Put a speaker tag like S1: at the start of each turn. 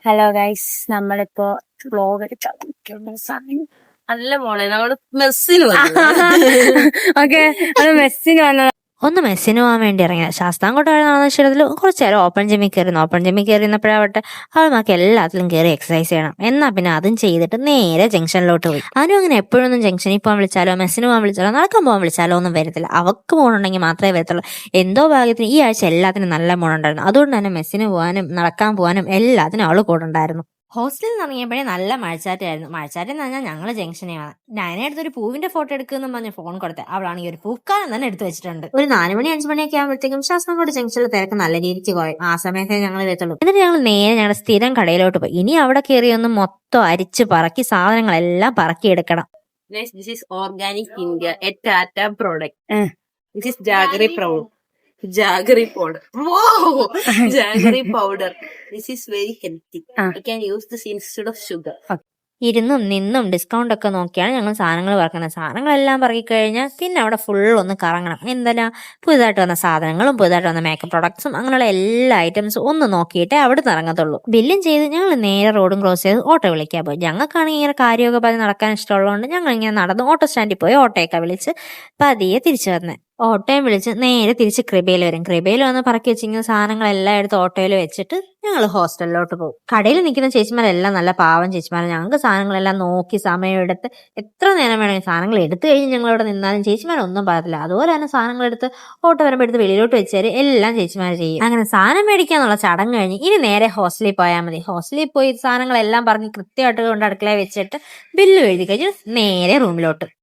S1: Hello guys, നമ്മളിപ്പോ vlog എടുക്കാൻ സമയം
S2: അല്ല മോളെ നമ്മള് മെസ്സിൽ
S1: ഓക്കെ അത് മെസ്സിന് വന്നത്.
S3: ഒന്ന് മെസ്സിന് പോകാൻ വേണ്ടി ഇറങ്ങിയ ശാസ്താംകോട്ട വഴി നടന്ന ക്ഷീണത്തിൽ കുറച്ച് നേരം ഓപ്പൺ ജിമ്മിൽ കയറിയിരുന്നപ്പോഴാവട്ടെ അവൾക്ക് എല്ലാത്തിലും കയറി എക്സസൈസ് ചെയ്യണം. എന്നാ പിന്നെ അതും ചെയ്തിട്ട് നേരെ ജംഗ്ഷനിലോട്ട് പോയി. അതിനും അങ്ങനെ എപ്പോഴൊന്നും ജംഗ്ഷനിൽ പോകാൻ വിളിച്ചാലോ മെസ്സിന് പോകാൻ വിളിച്ചാലോ നടക്കാൻ പോകാൻ വിളിച്ചാലോ ഒന്നും വരത്തില്ല. അവക്ക് പോകണമെങ്കിൽ മാത്രമേ വരത്തുള്ളൂ. എന്തോ ഭാഗ്യത്തിന് ഈ ആഴ്ച എല്ലാത്തിനും നല്ല മോണുണ്ടായിരുന്നു. അതുകൊണ്ട് തന്നെ മെസ്സിന് പോകാനും നടക്കാൻ പോകാനും എല്ലാത്തിനും അവള് കൂടെ ഉണ്ടായിരുന്നു. ഹോസ്റ്റലിൽ നിന്ന് ഇറങ്ങിയപ്പോഴേ നല്ല മഴച്ചാറ്റായിരുന്നു. മഴച്ചാറ്റെന്ന് പറഞ്ഞാൽ ഞങ്ങൾ ജംഗ്ഷനെയാണ്. ഞാനെടുത്തൊരു പൂവിന്റെ ഫോട്ടോ എടുക്കുമെന്ന് പറഞ്ഞ് ഫോൺ കൊടുത്തത്. അവളാണെങ്കിൽ ഒരു പൂക്കാലം തന്നെ എടുത്തു വെച്ചിട്ടുണ്ട്. ഒരു 4 മണി 5 മണിയൊക്കെ ആകുമ്പോഴത്തേക്കും ശാസ്താംകോട്ട ജംഗ്ഷനിൽ തിരക്ക് നല്ല രീതിക്ക് പോയി. ആ സമയത്തേ ഞങ്ങൾ എത്തുള്ളൂ. എന്നിട്ട് ഞങ്ങൾ നേരെ ഞങ്ങളുടെ സ്ഥിരം കടയിലോട്ട് പോയി. ഇനി അവിടെ കയറിയൊന്ന് മൊത്തം അരിച്ച് പറക്കി സാധനങ്ങളെല്ലാം പറക്കിയെടുക്കണം.
S2: This is Organic India, a Tata product. This is jaggery powder. Jaggery powder. Wow! Jaggery powder. This is very healthy. You can use this instead of sugar.
S3: ഇരുന്നും നിന്നും ഡിസ്കൗണ്ട് ഒക്കെ നോക്കിയാണ് ഞങ്ങൾ സാധനങ്ങൾ പറക്കുന്നത്. സാധനങ്ങളെല്ലാം പറക്കിക്കഴിഞ്ഞാൽ പിന്നെ അവിടെ ഫുൾ ഒന്ന് കറങ്ങണം. എന്തെല്ലാം പുതുതായിട്ട് വന്ന സാധനങ്ങളും പുതുതായിട്ട് വന്ന മേക്കപ്പ് പ്രൊഡക്ട്സും അങ്ങനെയുള്ള എല്ലാ ഐറ്റംസും ഒന്ന് നോക്കിയിട്ടേ അവിടെ ഇറങ്ങത്തുള്ളൂ. ബില്ലും ചെയ്ത് ഞങ്ങൾ നേരെ റോഡും ക്രോസ് ചെയ്ത് ഓട്ടോ വിളിക്കാൻ പോയി. ഞങ്ങൾക്കാണെങ്കിൽ ഇങ്ങനെ കാര്യമൊക്കെ പറഞ്ഞ് നടക്കാൻ ഇഷ്ടമുള്ളതുകൊണ്ട് ഞങ്ങൾ ഇങ്ങനെ നടന്ന് ഓട്ടോ സ്റ്റാൻഡിൽ പോയി ഓട്ടോയൊക്കെ വിളിച്ച് പതിയെ തിരിച്ചു വന്നേ. ഓട്ടോയും വിളിച്ച് നേരെ തിരിച്ച് കൃപയിൽ വരും. കൃപയിൽ വന്ന് പറക്കി വെച്ചിരിക്കുന്ന സാധനങ്ങളെല്ലാം എടുത്ത് ഓട്ടോയിൽ വെച്ചിട്ട് ഞങ്ങൾ ഹോസ്റ്റലിലോട്ട് പോകും. കടയിൽ നിൽക്കുന്ന ചേച്ചിമാരെല്ലാം നല്ല പാവം ചേച്ചിമാരെ. ഞങ്ങൾക്ക് സാധനങ്ങളെല്ലാം നോക്കി സമയമെടുത്ത് എത്ര നേരം വേണമെങ്കിൽ സാധനങ്ങൾ എടുത്തു കഴിഞ്ഞ് ഞങ്ങളിവിടെ നിന്നാലും ചേച്ചിമാരൊന്നും പറയത്തില്ല. അതുപോലെ തന്നെ സാധനങ്ങൾ എടുത്ത് ഓട്ടോ വരുമ്പോൾ എടുത്ത് വെളിയിലോട്ട് വെച്ചാൽ എല്ലാം ചേച്ചിമാർ ചെയ്യും. അങ്ങനെ സാധനം മേടിക്കാന്നുള്ള ചടങ്ങ് കഴിഞ്ഞ് ഇനി നേരെ ഹോസ്റ്റലിൽ പോയാൽ മതി. ഹോസ്റ്റലിൽ പോയി സാധനങ്ങളെല്ലാം പറഞ്ഞ് കൃത്യമായിട്ട് കൊണ്ട് അടുക്കളയിൽ വെച്ചിട്ട് ബില്ല് എഴുതി കഴിഞ്ഞ് നേരെ റൂമിലോട്ട്.